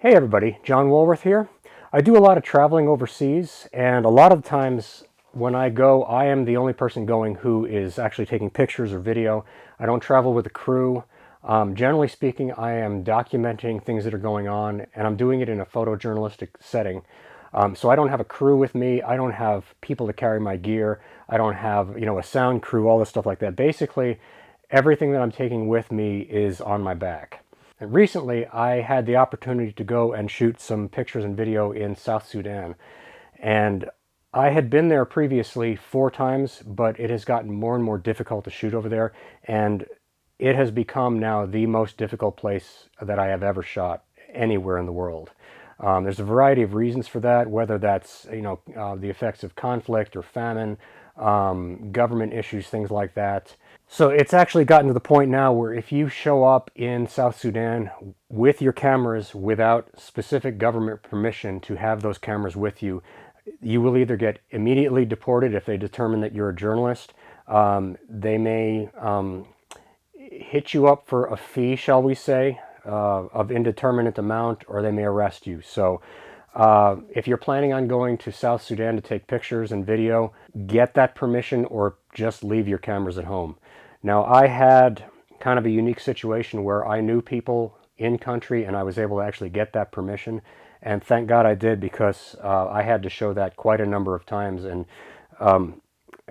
Hey everybody, John Wollwerth here. I do a lot of traveling overseas, and a lot of times when I go, I am the only person going who is actually taking pictures or video. I don't travel with a crew. Generally speaking, I am documenting things that are going on, and I'm doing it in a photojournalistic setting. So I don't have a crew with me. I don't have people to carry my gear. I don't have, a sound crew, all this stuff like that. Basically, everything that I'm taking with me is on my back. And recently, I had the opportunity to go and shoot some pictures and video in South Sudan. And I had been there previously 4 times, but it has gotten more and more difficult to shoot over there. And it has become now the most difficult place that I have ever shot anywhere in the world. There's a variety of reasons for that, whether that's the effects of conflict or famine, government issues, things like that. So it's actually gotten to the point now where if you show up in South Sudan with your cameras without specific government permission to have those cameras with you, you will either get immediately deported if they determine that you're a journalist. They may hit you up for a fee, shall we say, of indeterminate amount, or they may arrest you. So if you're planning on going to South Sudan to take pictures and video, get that permission or just leave your cameras at home. Now, I had kind of a unique situation where I knew people in country and I was able to actually get that permission. And thank God I did, because I had to show that quite a number of times. And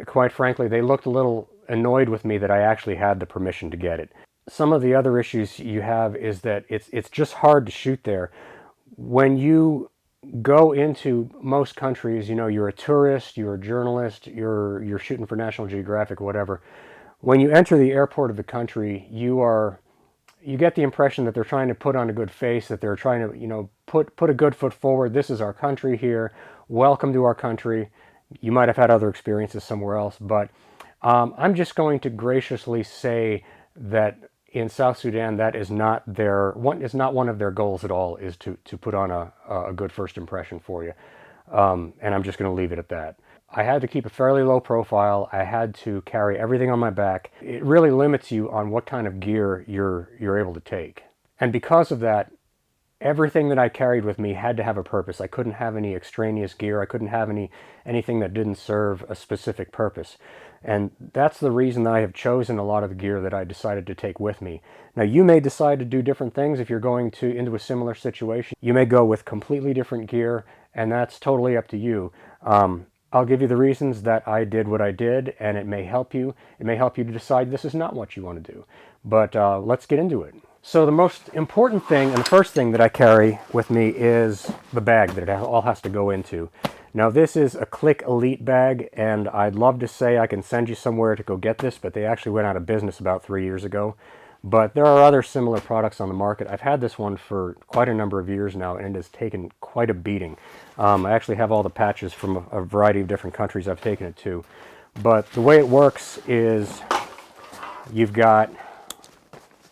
quite frankly, they looked a little annoyed with me that I actually had the permission to get it. Some of the other issues you have is that it's just hard to shoot there. When you go into most countries, you're a tourist, you're a journalist, you're shooting for National Geographic, whatever. When you enter the airport of the country, you get the impression that they're trying to put on a good face, that they're trying to, put a good foot forward. This is our country here. Welcome to our country. You might have had other experiences somewhere else, but I'm just going to graciously say that in South Sudan, that is not one of their goals at all, is to put on a good first impression for you. And I'm just going to leave it at that. I had to keep a fairly low profile. I had to carry everything on my back. It really limits you on what kind of gear you're able to take. And because of that, everything that I carried with me had to have a purpose. I couldn't have any extraneous gear. I couldn't have anything that didn't serve a specific purpose. And that's the reason that I have chosen a lot of the gear that I decided to take with me. Now, you may decide to do different things if you're going into a similar situation. You may go with completely different gear, and that's totally up to you. I'll give you the reasons that I did what I did, and it may help you. It may help you to decide this is not what you want to do. But let's get into it. So the most important thing, and the first thing that I carry with me, is the bag that it all has to go into. Now, this is a Click Elite bag, and I'd love to say I can send you somewhere to go get this, but they actually went out of business about 3 years ago. But there are other similar products on the market. I've had this one for quite a number of years now, and it has taken quite a beating. I actually have all the patches from a variety of different countries I've taken it to. But the way it works is you've got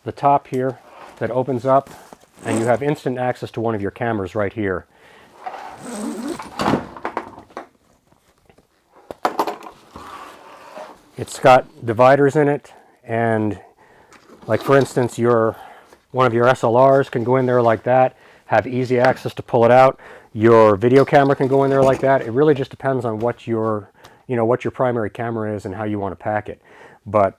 the top here that opens up, and you have instant access to one of your cameras right here. It's got dividers in it, and like for instance, one of your SLRs can go in there like that, have easy access to pull it out. Your video camera can go in there like that. It really just depends on what your primary camera is and how you want to pack it. But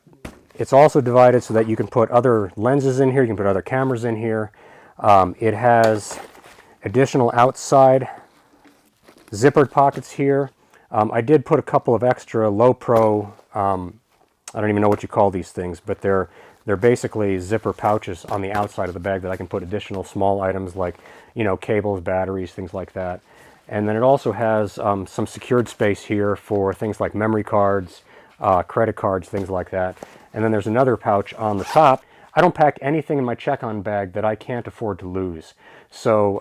it's also divided so that you can put other lenses in here, you can put other cameras in here. It has additional outside zippered pockets here. I did put a couple of extra low pro, I don't even know what you call these things, but they're basically zipper pouches on the outside of the bag that I can put additional small items like, cables, batteries, things like that. And then it also has some secured space here for things like memory cards, credit cards, things like that. And then there's another pouch on the top. I don't pack anything in my check-on bag that I can't afford to lose. So,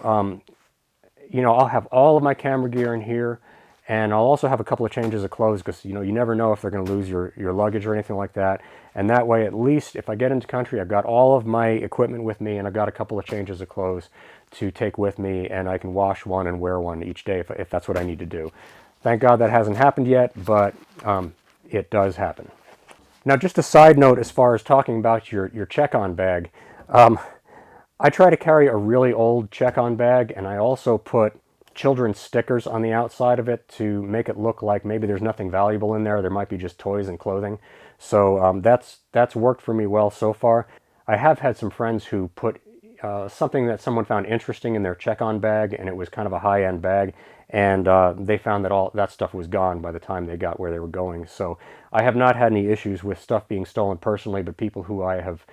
I'll have all of my camera gear in here. And I'll also have a couple of changes of clothes because, you never know if they're going to lose your luggage or anything like that. And that way, at least if I get into country, I've got all of my equipment with me, and I've got a couple of changes of clothes to take with me, and I can wash one and wear one each day if that's what I need to do. Thank God that hasn't happened yet, but it does happen. Now, just a side note as far as talking about your check-on bag. I try to carry a really old check-on bag, and I also put children's stickers on the outside of it to make it look like maybe there's nothing valuable in there. There might be just toys and clothing. So that's worked for me well so far. I have had some friends who put something that someone found interesting in their check-on bag, and it was kind of a high-end bag, and they found that all that stuff was gone by the time they got where they were going. So I have not had any issues with stuff being stolen personally, but people who I have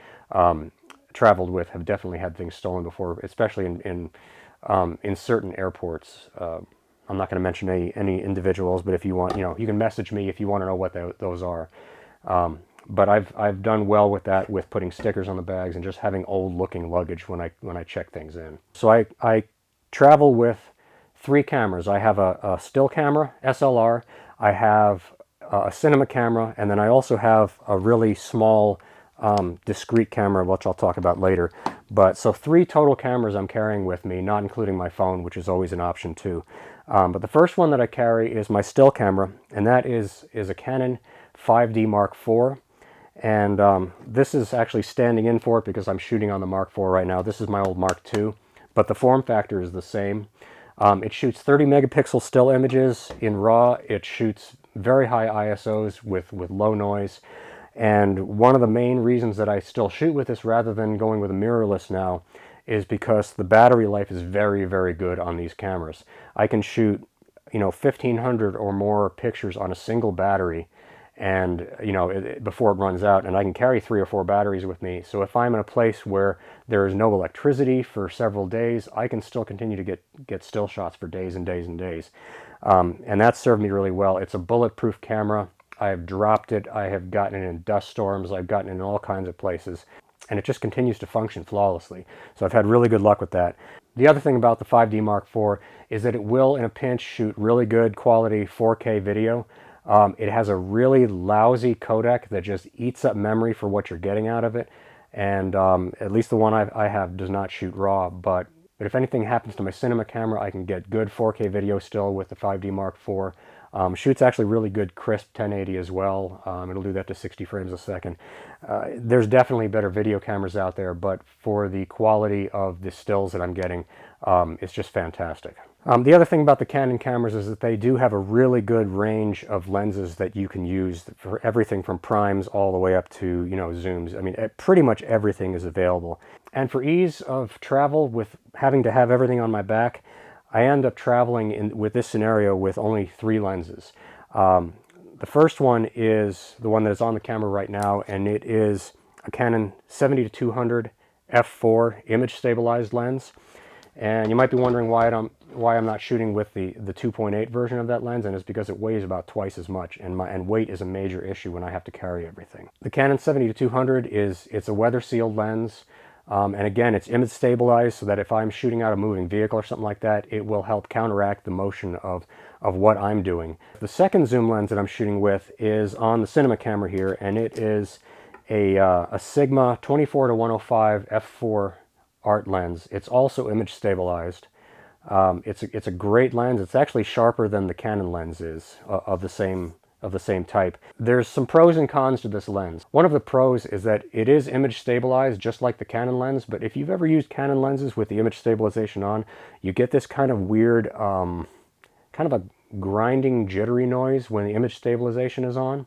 traveled with have definitely had things stolen before, especially in certain airports. I'm not going to mention any individuals, but if you want, you can message me if you want to know what those are. But I've done well with that, with putting stickers on the bags and just having old looking luggage when I check things in. So I travel with 3 cameras. I have a still camera, SLR. I have a cinema camera, and then I also have a really small discrete camera, which I'll talk about later. But so 3 total cameras I'm carrying with me, not including my phone, which is always an option too. But the first one that I carry is my still camera, and that is a Canon 5D Mark IV. And this is actually standing in for it because I'm shooting on the Mark IV right now. This is my old Mark II, but the form factor is the same. It shoots 30 megapixel still images in RAW. It shoots very high ISOs with low noise. And one of the main reasons that I still shoot with this rather than going with a mirrorless now is because the battery life is very, very good on these cameras. I can shoot, 1,500 or more pictures on a single battery, and before it runs out, and I can carry 3 or 4 batteries with me. So if I'm in a place where there is no electricity for several days, I can still continue to get still shots for days and days and days. And that's served me really well. It's a bulletproof camera. I've dropped it. I have gotten it in dust storms. I've gotten it in all kinds of places, and it just continues to function flawlessly. So I've had really good luck with that. The other thing about the 5D Mark IV is that it will, in a pinch, shoot really good quality 4K video. It has a really lousy codec that just eats up memory for what you're getting out of it. And at least the one I have does not shoot RAW. But if anything happens to my cinema camera, I can get good 4K video still with the 5D Mark IV. Shoots actually really good crisp 1080 as well. It'll do that to 60 frames a second. There's definitely better video cameras out there, but for the quality of the stills that I'm getting, it's just fantastic. The other thing about the Canon cameras is that they do have a really good range of lenses that you can use for everything from primes all the way up to, zooms. I mean, pretty much everything is available. And for ease of travel with having to have everything on my back, I end up traveling with this scenario with only 3 lenses. The first one is the one that is on the camera right now, and it is a Canon 70-200 f4 image stabilized lens. And you might be wondering why I'm not shooting with the 2.8 version of that lens, and it's because it weighs about twice as much, and weight is a major issue when I have to carry everything. The Canon 70-200 it's a weather sealed lens. And again, it's image stabilized so that if I'm shooting out a moving vehicle or something like that, it will help counteract the motion of what I'm doing. The second zoom lens that I'm shooting with is on the cinema camera here, and it is a Sigma 24-105 f4 art lens. It's also image stabilized. It's a great lens. It's actually sharper than the Canon lens is of the same type. There's some pros and cons to this lens. One of the pros is that it is image stabilized just like the Canon lens, but if you've ever used Canon lenses with the image stabilization on, you get this kind of weird, kind of a grinding, jittery noise when the image stabilization is on.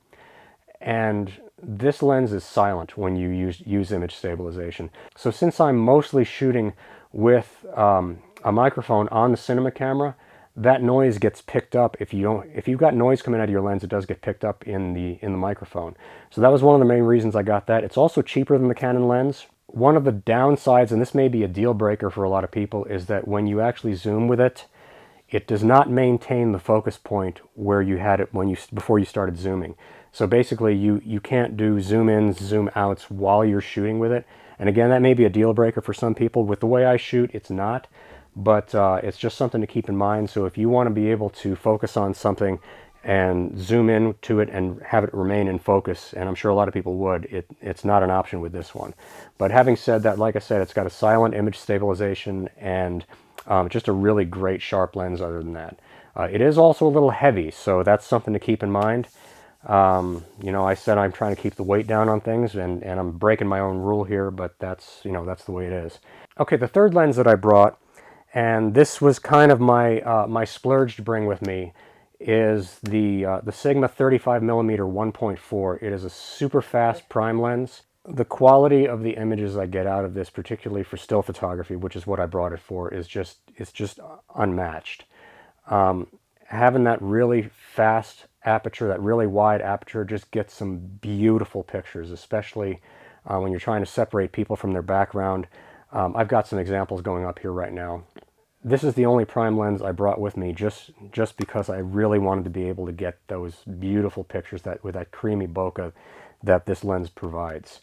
And this lens is silent when you use image stabilization. So since I'm mostly shooting with a microphone on the cinema camera, that noise gets picked up. If you've got noise coming out of your lens, it does get picked up in the microphone. So that was one of the main reasons I got that. It's also cheaper than the Canon lens. One of the downsides, and this may be a deal breaker for a lot of people, is that when you actually zoom with it, it does not maintain the focus point where you had it before you started zooming. So basically you can't do zoom ins, zoom outs while you're shooting with it. And again, that may be a deal breaker for some people. With the way I shoot, it's not. But it's just something to keep in mind. So if you want to be able to focus on something and zoom in to it and have it remain in focus, and I'm sure a lot of people would, it's not an option with this one. But having said that, like I said, it's got a silent image stabilization and just a really great sharp lens other than that. It is also a little heavy, so that's something to keep in mind. You know, I said I'm trying to keep the weight down on things, and I'm breaking my own rule here, but that's, you know, that's the way it is. Okay, the third lens that I brought, and this was kind of my my splurge to bring with me, is the Sigma 35 millimeter 1.4. It is a super fast prime lens. The quality of the images I get out of this, particularly for still photography, which is what I brought it for, is just, it's just unmatched. Having that really fast aperture, that really wide aperture, just gets some beautiful pictures, especially when you're trying to separate people from their background. I've got some examples going up here right now. This is the only prime lens I brought with me, just because I really wanted to be able to get those beautiful pictures that with that creamy bokeh that this lens provides.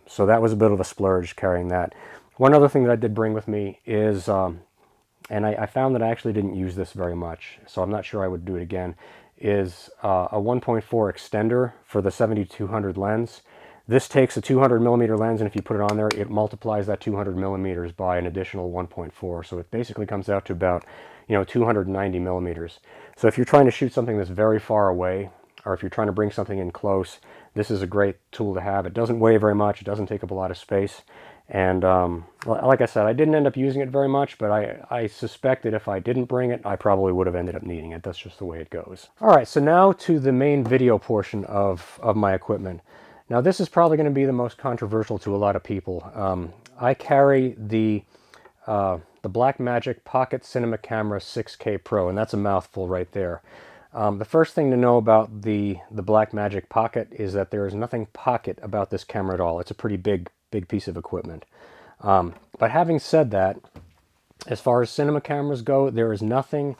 So that was a bit of a splurge carrying that. One other thing that I did bring with me is, and I found that I actually didn't use this very much, so I'm not sure I would do it again, is a 1.4 extender for the 7200 lens. This takes a 200 millimeter lens, and if you put it on there, it multiplies that 200 millimeters by an additional 1.4. So it basically comes out to about, you know, 290 millimeters. So if you're trying to shoot something that's very far away, or if you're trying to bring something in close, this is a great tool to have. It doesn't weigh very much. It doesn't take up a lot of space. And like I said, I didn't end up using it very much, but I suspect that if I didn't bring it, I probably would have ended up needing it. That's just the way it goes. All right, so now to the main video portion of my equipment. Now this is probably going to be the most controversial to a lot of people. I carry the Blackmagic Pocket Cinema Camera 6K Pro, and that's a mouthful right there. The first thing to know about the Blackmagic Pocket is that there is nothing pocket about this camera at all. It's a pretty big piece of equipment. But having said that, as far as cinema cameras go, there is nothing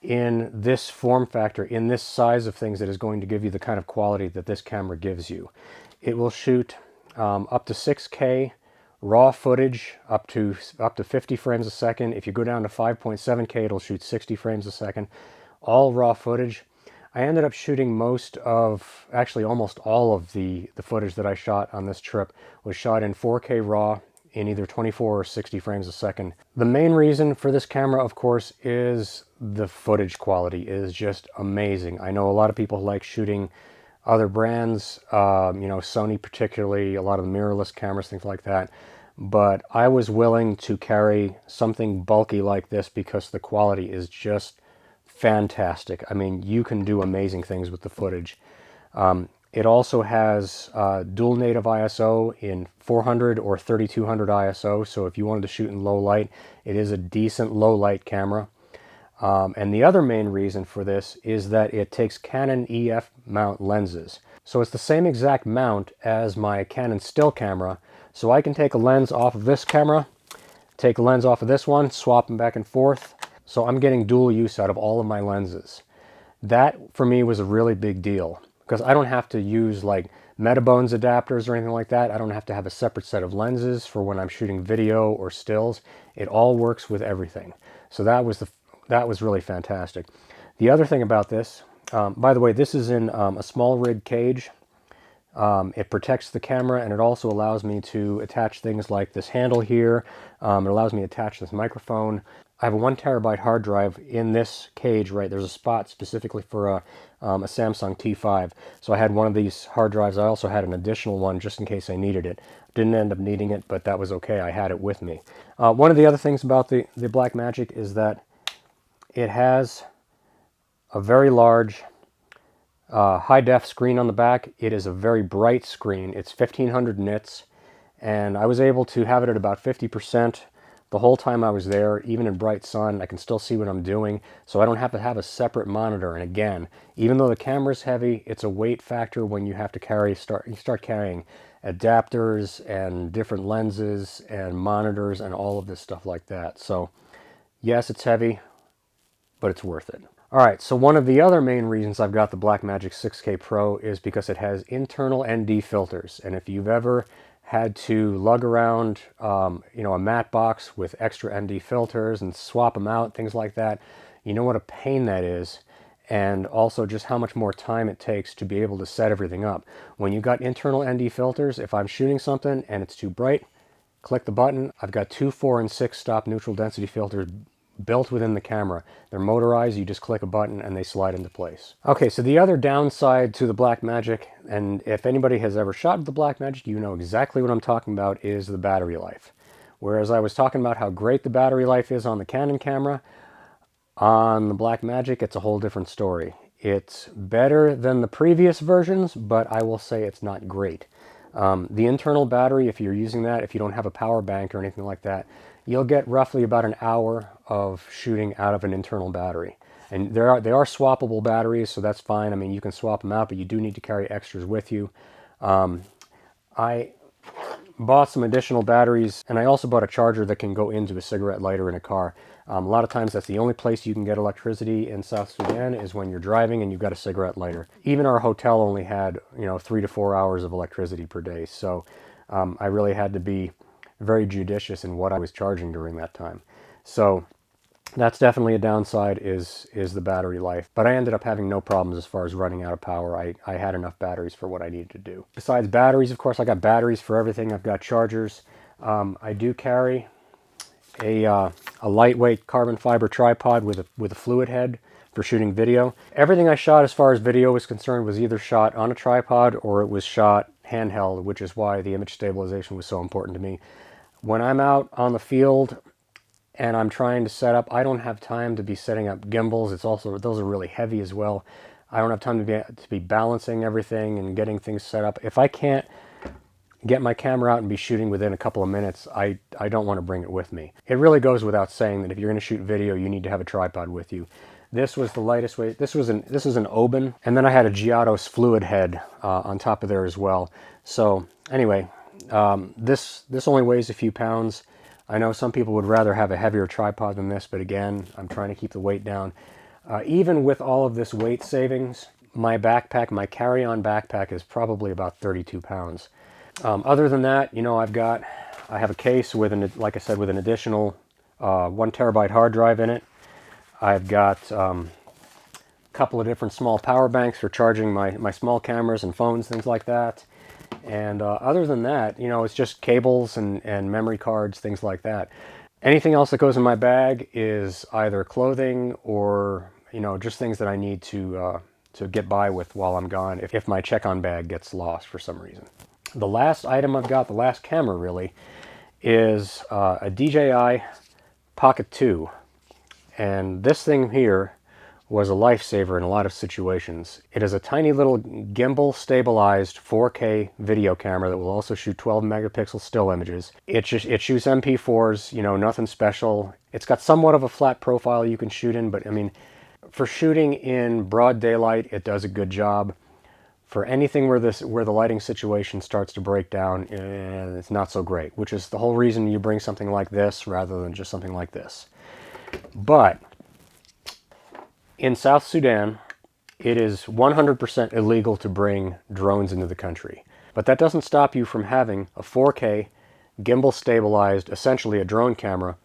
in this form factor, in this size of things, that is going to give you the kind of quality that this camera gives you. It will shoot up to 6K raw footage, up to 50 frames a second. If you go down to 5.7K, it'll shoot 60 frames a second. All raw footage. I ended up shooting actually almost all of the footage that I shot on this trip was shot in 4K raw in either 24 or 60 frames a second. The main reason for this camera, of course, is the footage quality is just amazing. I know a lot of people like shooting other brands, you know, Sony particularly, a lot of the mirrorless cameras, things like that. But I was willing to carry something bulky like this because the quality is just fantastic. I mean, you can do amazing things with the footage. It also has dual native ISO in 400 or 3200 ISO, so if you wanted to shoot in low light, it is a decent low light camera. And the other main reason for this is that it takes Canon EF mount lenses. So it's the same exact mount as my Canon still camera, so I can take a lens off of this camera, take a lens off of this one, swap them back and forth. So I'm getting dual use out of all of my lenses. That, for me, was a really big deal because I don't have to use like Metabones adapters or anything like that. I don't have to have a separate set of lenses for when I'm shooting video or stills. It all works with everything. So that was really fantastic. The other thing about this, by the way, this is in a small rig cage. It protects the camera, and it also allows me to attach things like this handle here. It allows me to attach this microphone. I have a 1 terabyte hard drive in this cage, right? There's a spot specifically for a Samsung T5. So I had one of these hard drives. I also had an additional one just in case I needed it. Didn't end up needing it, but that was okay. I had it with me. One of the other things about the Blackmagic is that it has a very large high-def screen on the back. It is a very bright screen. It's 1500 nits, and I was able to have it at about 50% the whole time I was there. Even in bright sun, I can still see what I'm doing, so I don't have to have a separate monitor. And again, even though the camera's heavy, it's a weight factor when you have to start carrying adapters and different lenses and monitors and all of this stuff like that. So yes, it's heavy, but it's worth it. All right, so one of the other main reasons I've got the Blackmagic 6K Pro is because it has internal ND filters. And if you've ever had to lug around, you know, a matte box with extra ND filters and swap them out, things like that, you know what a pain that is. And also just how much more time it takes to be able to set everything up. When you got internal ND filters, if I'm shooting something and it's too bright, click the button. I've got 2, 4, and 6 stop neutral density filters built within the camera. They're motorized, you just click a button and they slide into place. Okay, so the other downside to the Blackmagic, and if anybody has ever shot with the Blackmagic, you know exactly what I'm talking about, is the battery life. Whereas I was talking about how great the battery life is on the Canon camera, on the Blackmagic it's a whole different story. It's better than the previous versions, but I will say it's not great. The internal battery, if you're using that, if you don't have a power bank or anything like that, you'll get roughly about an hour of shooting out of an internal battery. And they are swappable batteries, so that's fine. I mean, you can swap them out, but you do need to carry extras with you. I bought some additional batteries, and I also bought a charger that can go into a cigarette lighter in a car. A lot of times that's the only place you can get electricity in South Sudan is when you're driving and you've got a cigarette lighter. Even our hotel only had 3 to 4 hours of electricity per day, so I really had to be very judicious in what I was charging during that time. So that's definitely a downside, is the battery life. But I ended up having no problems as far as running out of power. I had enough batteries for what I needed to do. Besides batteries, of course, I got batteries for everything. I've got chargers. I do carry a lightweight carbon fiber tripod with a fluid head for shooting video. Everything I shot as far as video was concerned was either shot on a tripod or it was shot handheld, which is why the image stabilization was so important to me. When I'm out on the field and I'm trying to set up, I don't have time to be setting up gimbals. It's also, those are really heavy as well. I don't have time to be balancing everything and getting things set up. If I can't get my camera out and be shooting within a couple of minutes, I don't want to bring it with me. It really goes without saying that if you're going to shoot video, you need to have a tripod with you. This was the lightest weight. This is an Oben, and then I had a Giotto's fluid head on top of there as well. So anyway, this only weighs a few pounds. I know some people would rather have a heavier tripod than this, but again, I'm trying to keep the weight down. Even with all of this weight savings, my backpack, my carry-on backpack, is probably about 32 pounds. Other than that, I have a case with like I said, with an additional 1 terabyte hard drive in it. I've got a couple of different small power banks for charging my small cameras and phones, things like that. And other than that, it's just cables and memory cards, things like that. Anything else that goes in my bag is either clothing or, just things that I need to get by with while I'm gone if my check-on bag gets lost for some reason. The last item I've got, the last camera really, is a DJI Pocket 2. And this thing here was a lifesaver in a lot of situations. It is a tiny little gimbal stabilized 4K video camera that will also shoot 12 megapixel still images. It shoots MP4s, nothing special. It's got somewhat of a flat profile you can shoot in, but I mean, for shooting in broad daylight, it does a good job. For anything where the lighting situation starts to break down, it's not so great, which is the whole reason you bring something like this rather than just something like this. But in South Sudan, it is 100% illegal to bring drones into the country. But that doesn't stop you from having a 4K gimbal stabilized, essentially a drone camera.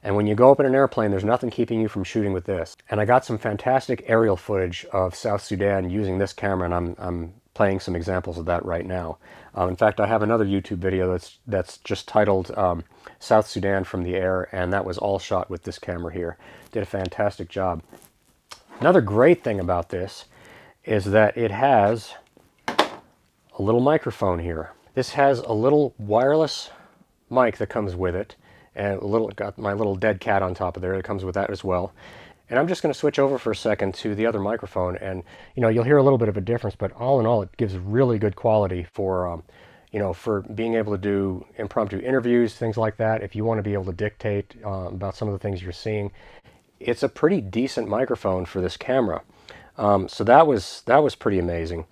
And when you go up in an airplane, there's nothing keeping you from shooting with this. And I got some fantastic aerial footage of South Sudan using this camera, and I'm playing some examples of that right now. In fact, I have another YouTube video that's just titled South Sudan from the Air, and that was all shot with this camera here. Did a fantastic job. Another great thing about this is that it has a little microphone here. This has a little wireless mic that comes with it, and got my little dead cat on top of there. It comes with that as well. And I'm just going to switch over for a second to the other microphone, and you'll hear a little bit of a difference, but all in all, it gives really good quality for for being able to do impromptu interviews, things like that. If you want to be able to dictate about some of the things you're seeing, it's a pretty decent microphone for this camera. So that was pretty amazing.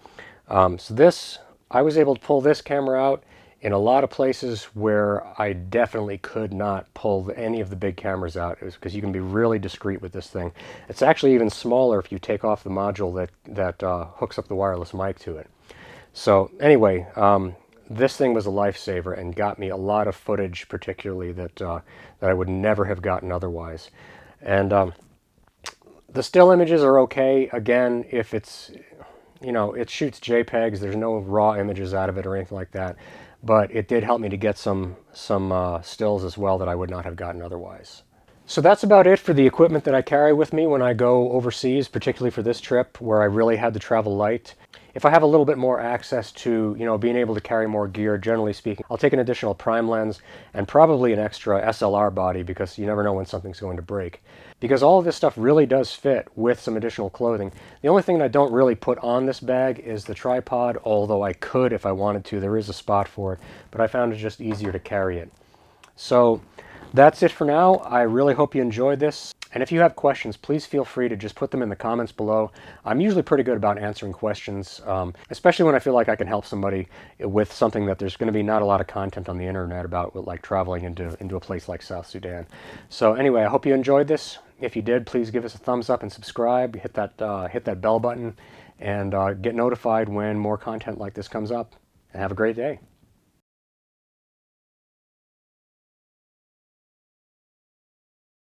I was able to pull this camera out in a lot of places where I definitely could not pull any of the big cameras out. It was because you can be really discreet with this thing. It's actually even smaller if you take off the module that hooks up the wireless mic to it. So anyway, this thing was a lifesaver and got me a lot of footage, particularly that I would never have gotten otherwise. And the still images are okay. Again, if it's, it shoots JPEGs, there's no raw images out of it or anything like that. But it did help me to get some stills as well that I would not have gotten otherwise. So that's about it for the equipment that I carry with me when I go overseas, particularly for this trip where I really had to travel light. If I have a little bit more access to, being able to carry more gear, generally speaking, I'll take an additional prime lens and probably an extra SLR body because you never know when something's going to break. Because all of this stuff really does fit with some additional clothing. The only thing that I don't really put on this bag is the tripod, although I could if I wanted to. There is a spot for it, but I found it just easier to carry it. So that's it for now. I really hope you enjoyed this. And if you have questions, please feel free to just put them in the comments below. I'm usually pretty good about answering questions, especially when I feel like I can help somebody with something that there's going to be not a lot of content on the internet about, like traveling into a place like South Sudan. So anyway, I hope you enjoyed this. If you did, please give us a thumbs up and subscribe. Hit that bell button and get notified when more content like this comes up. And have a great day.